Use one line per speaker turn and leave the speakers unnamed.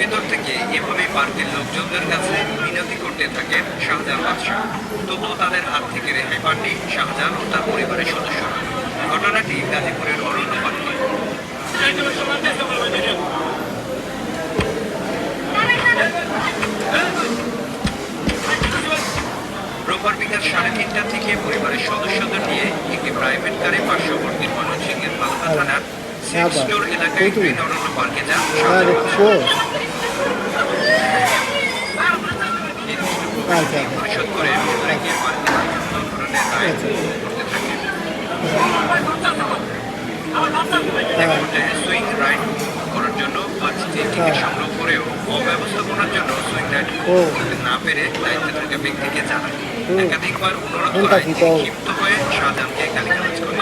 ভেতর থেকে এভাবে পার্কের লোকজনদের কাছে মিনতি করতে থাকেন শাহজাহান বাদশাহ। তবুও তাদের হাত থেকে রেহাই পাননি শাহজাহান ও তার পরিবারের সদস্যরা। ঘটনাটি গাজীপুরের অরণ্য পার্কে। রোববার বিকাল 3:30টার থেকে পরিবারের সদস্যদের নিয়ে একটি প্রাইভেট কারে পার্শ্ববর্তী ময়মনসিংহের মালদা থানার সিক্স স্টোর এলাকায় গ্রিন অরণ্য পার্কে যান শাহজাহান পরিশোধ করে গিয়ে পার্কে বিভিন্ন ধরনের রাইড করতে থাকেন। সুইং রাইড করার জন্য 5টি টিকিট সংগ্রহ করেও অব্যবস্থাপনার জন্য সুইং রাইড না পেরে দায়িত্বে থাকা ব্যক্তিকে জানান। একাধিকবার অনুরোধ করায় তিনি ক্ষিপ্ত হয়ে শাহজাহানকে গালিগালাজ করেন।